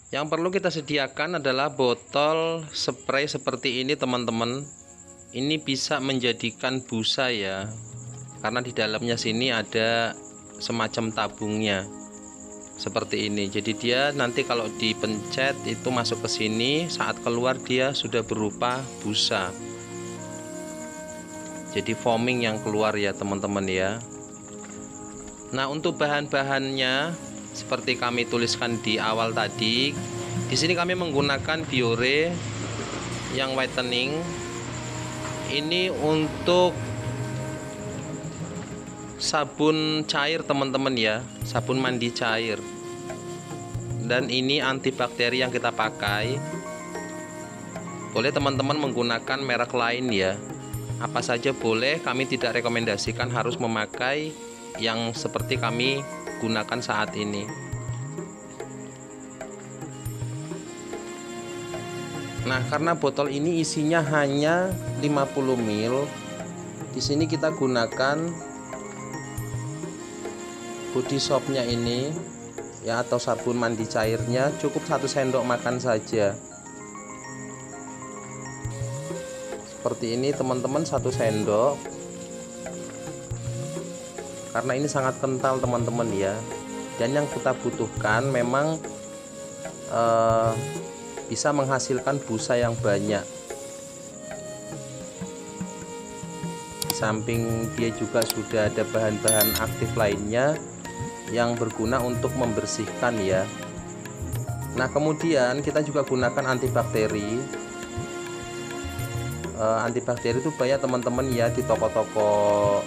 Yang perlu kita sediakan adalah botol spray seperti ini teman-teman. Ini bisa menjadikan busa ya, karena di dalamnya sini ada semacam tabungnya seperti ini. Jadi dia nanti kalau dipencet itu masuk ke sini, saat keluar dia sudah berupa busa. Jadi foaming yang keluar ya teman-teman ya. Nah, untuk bahan-bahannya seperti kami tuliskan di awal tadi, di sini kami menggunakan Biore yang whitening. Ini untuk sabun cair teman-teman ya, sabun mandi cair. Dan ini antibakteri yang kita pakai. Boleh teman-teman menggunakan merek lain ya. Apa saja boleh, kami tidak rekomendasikan harus memakai yang seperti kami gunakan saat ini. Nah, karena botol ini isinya hanya 50 ml, di sini kita gunakan body soapnya ini ya, atau sabun mandi cairnya cukup 1 sendok makan saja. Seperti ini teman-teman, 1 sendok. Karena ini sangat kental teman-teman ya. Dan yang kita butuhkan memang bisa menghasilkan busa yang banyak. Di samping dia juga sudah ada bahan-bahan aktif lainnya yang berguna untuk membersihkan ya. Nah, kemudian kita juga gunakan antibakteri. Antibakteri itu banyak teman-teman ya di toko-toko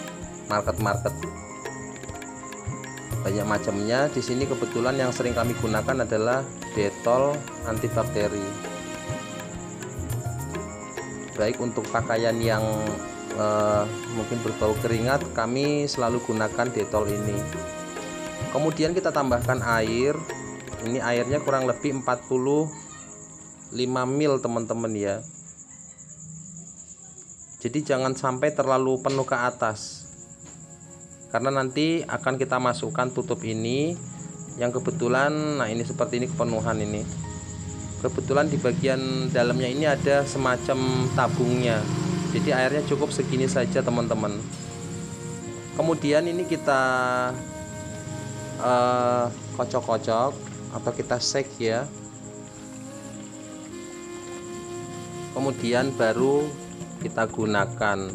market-market. Banyak macamnya. Di sini kebetulan yang sering kami gunakan adalah Dettol antibakteri. Baik untuk pakaian yang mungkin berbau keringat, kami selalu gunakan Dettol ini. Kemudian kita tambahkan air. Ini airnya kurang lebih 45 ml teman-teman ya. Jadi jangan sampai terlalu penuh ke atas, karena nanti akan kita masukkan tutup ini yang kebetulan, nah ini seperti ini kepenuhan ini. Kebetulan di bagian dalamnya ini ada semacam tabungnya. Jadi airnya cukup segini saja teman-teman. Kemudian ini kita kocok-kocok atau kita shake ya. Kemudian baru kita gunakan.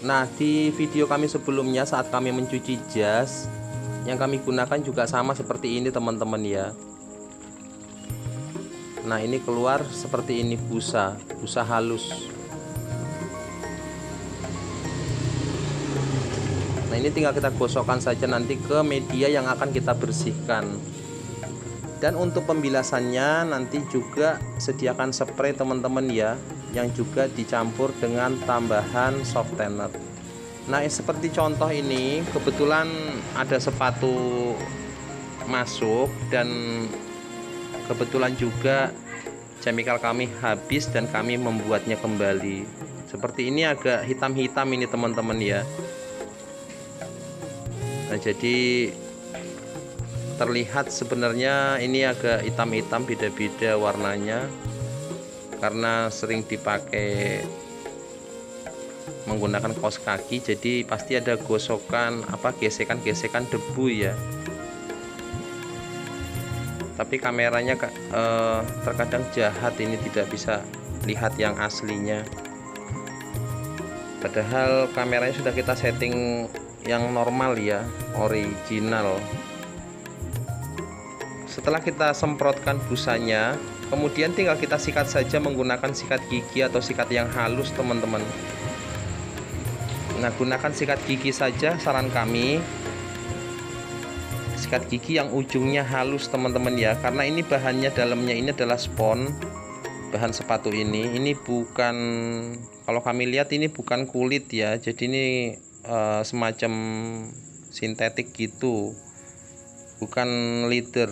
Nah, di video kami sebelumnya saat kami mencuci jas, yang kami gunakan juga sama seperti ini teman-teman ya. Nah, ini keluar seperti ini busa halus. Nah, ini tinggal kita gosokkan saja nanti ke media yang akan kita bersihkan. Dan untuk pembilasannya nanti juga sediakan spray teman-teman ya, yang juga dicampur dengan tambahan softener. Nah, seperti contoh ini kebetulan ada sepatu masuk dan kebetulan juga chemical kami habis dan kami membuatnya kembali. Seperti ini agak hitam-hitam ini teman-teman ya. Nah, jadi terlihat sebenarnya ini agak hitam-hitam, beda-beda warnanya karena sering dipakai menggunakan kaos kaki, jadi pasti ada gosokan gesekan-gesekan debu ya. Tapi kameranya terkadang jahat, ini tidak bisa lihat yang aslinya. Padahal kameranya sudah kita setting yang normal ya, original. Setelah kita semprotkan busanya, kemudian tinggal kita sikat saja menggunakan sikat gigi atau sikat yang halus teman-teman. Nah, gunakan sikat gigi saja saran kami. Sikat gigi yang ujungnya halus teman-teman ya, karena ini bahannya dalamnya ini adalah spons. Bahan sepatu ini bukan, kalau kami lihat ini bukan kulit ya, jadi ini semacam sintetik gitu, bukan leather.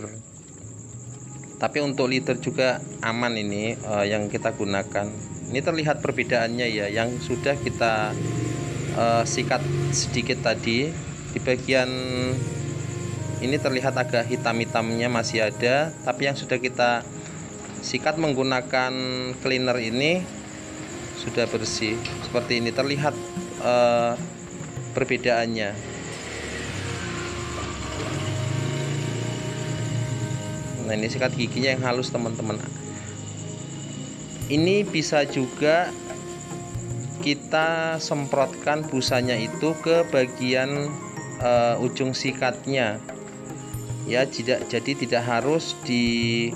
Tapi untuk leather juga aman ini yang kita gunakan. Ini terlihat perbedaannya ya, yang sudah kita sikat sedikit tadi di bagian ini terlihat agak hitam-hitamnya masih ada, tapi yang sudah kita sikat menggunakan cleaner ini sudah bersih. Seperti ini terlihat perbedaannya. Nah, ini sikat giginya yang halus teman-teman. Ini bisa juga kita semprotkan busanya itu ke bagian ujung sikatnya ya, jadi tidak harus di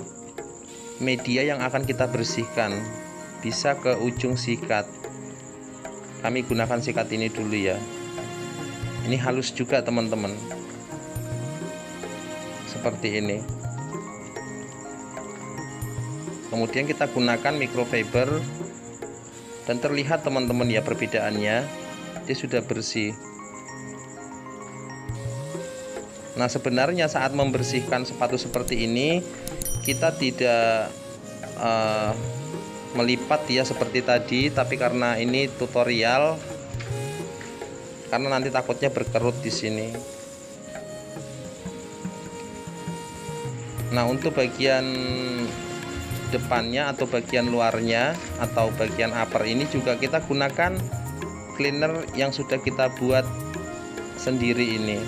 media yang akan kita bersihkan, bisa ke ujung sikat. Kami gunakan sikat ini dulu ya. Ini halus juga teman-teman, seperti ini. Kemudian kita gunakan microfiber dan terlihat teman-teman ya perbedaannya, dia sudah bersih. Nah, sebenarnya saat membersihkan sepatu seperti ini kita tidak melipat ya seperti tadi, tapi karena ini tutorial, karena nanti takutnya berkerut di sini. Nah, untuk bagian depannya atau bagian luarnya atau bagian upper ini juga kita gunakan cleaner yang sudah kita buat sendiri ini.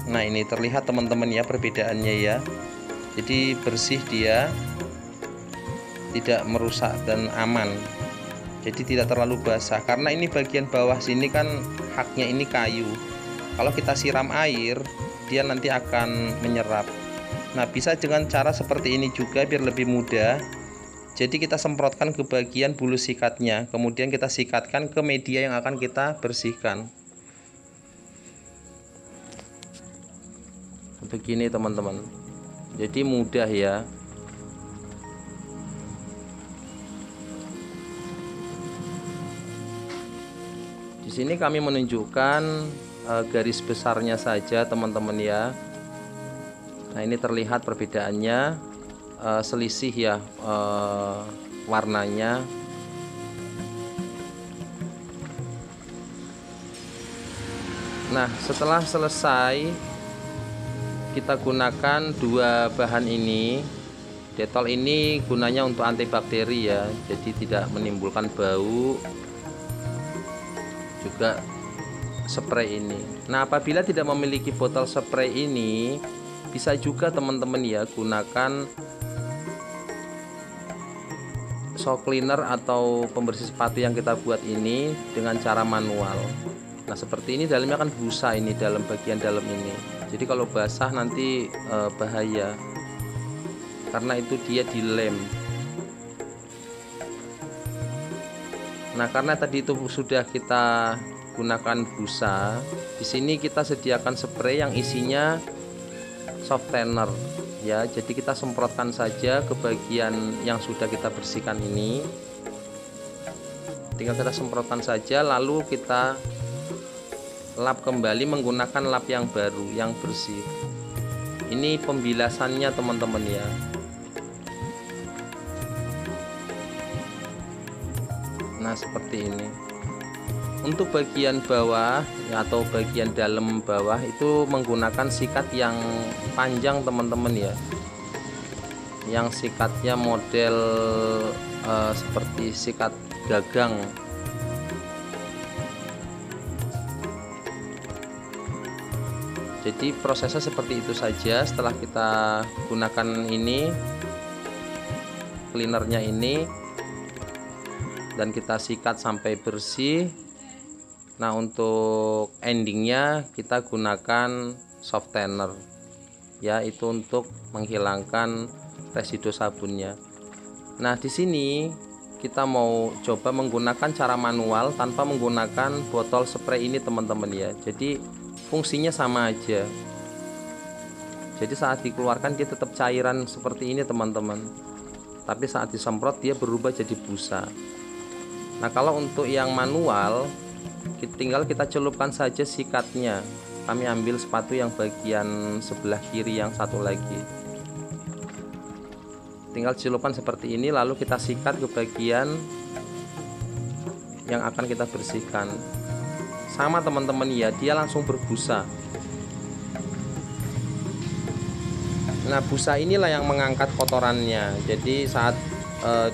Nah, ini terlihat teman-teman ya perbedaannya ya. Jadi bersih dia, tidak merusak dan aman. Jadi tidak terlalu basah, karena ini bagian bawah sini kan haknya ini kayu. Kalau kita siram air, dia nanti akan menyerap. Nah, bisa dengan cara seperti ini juga biar lebih mudah. Jadi kita semprotkan ke bagian bulu sikatnya, kemudian kita sikatkan ke media yang akan kita bersihkan. Begini teman-teman. Jadi mudah ya. Di sini kami menunjukkan garis besarnya saja teman-teman ya. Nah, ini terlihat perbedaannya, selisih ya warnanya. Nah, setelah selesai kita gunakan dua bahan ini. Detol ini gunanya untuk antibakteri ya, jadi tidak menimbulkan bau. Juga spray ini. Nah, apabila tidak memiliki botol spray ini, bisa juga teman-teman ya gunakan shock cleaner atau pembersih sepatu yang kita buat ini dengan cara manual. Nah, seperti ini, dalamnya kan busa ini, dalam bagian dalam ini. Jadi kalau basah nanti bahaya, karena itu dia dilem. Nah, karena tadi itu sudah kita gunakan busa, di sini kita sediakan spray yang isinya soft tanner ya. Jadi kita semprotkan saja ke bagian yang sudah kita bersihkan ini. Tinggal kita semprotkan saja, lalu kita lap kembali menggunakan lap yang baru, yang bersih. Ini pembilasannya teman-teman ya. Nah, seperti ini. Untuk bagian bawah ya, atau bagian dalam bawah itu menggunakan sikat yang panjang teman-teman ya, yang sikatnya model seperti sikat gagang. Jadi prosesnya seperti itu saja. Setelah kita gunakan ini cleanernya ini dan kita sikat sampai bersih. Nah, untuk endingnya kita gunakan soft tanner ya, itu untuk menghilangkan residu sabunnya. Nah, di sini kita mau coba menggunakan cara manual tanpa menggunakan botol spray ini teman-teman ya. Jadi fungsinya sama aja. Jadi saat dikeluarkan dia tetap cairan seperti ini teman-teman, tapi saat disemprot dia berubah jadi busa. Nah, kalau untuk yang manual, tinggal kita celupkan saja sikatnya. Kami ambil sepatu yang bagian sebelah kiri yang satu lagi. Tinggal celupkan seperti ini, lalu kita sikat ke bagian yang akan kita bersihkan. sama teman-teman ya, dia langsung berbusa. Nah, busa inilah yang mengangkat kotorannya. Jadi saat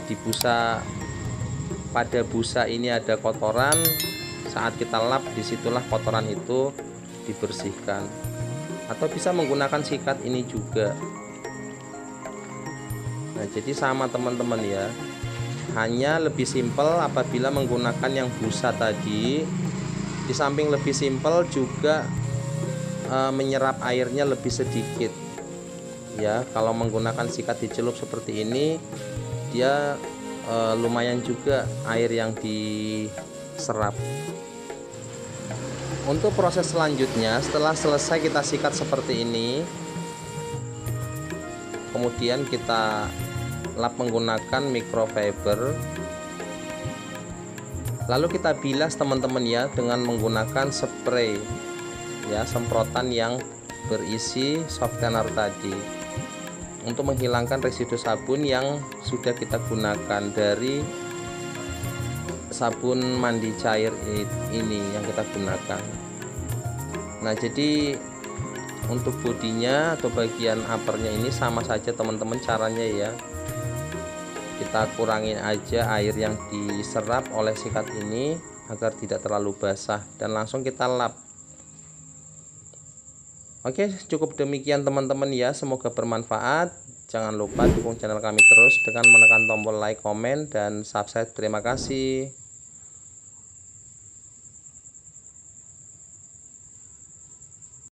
di busa, pada busa ini ada kotoran, saat kita lap disitulah kotoran itu dibersihkan. Atau bisa menggunakan sikat ini juga. Nah, jadi sama teman-teman ya, hanya lebih simpel apabila menggunakan yang busa tadi. Di samping lebih simpel juga menyerap airnya lebih sedikit ya. Kalau menggunakan sikat dicelup seperti ini, dia lumayan juga air yang diserap. Untuk proses selanjutnya, setelah selesai kita sikat seperti ini, kemudian kita lap menggunakan microfiber, lalu kita bilas teman-teman ya dengan menggunakan spray ya, semprotan yang berisi softener tadi, untuk menghilangkan residu sabun yang sudah kita gunakan dari sabun mandi cair ini yang kita gunakan. Nah, jadi untuk bodinya atau bagian uppernya ini sama saja teman-teman caranya ya. Kita kurangin aja air yang diserap oleh sikat ini agar tidak terlalu basah, dan langsung kita lap. Oke, cukup demikian teman-teman ya, semoga bermanfaat. Jangan lupa dukung channel kami terus dengan menekan tombol like, komen, dan subscribe. Terima kasih.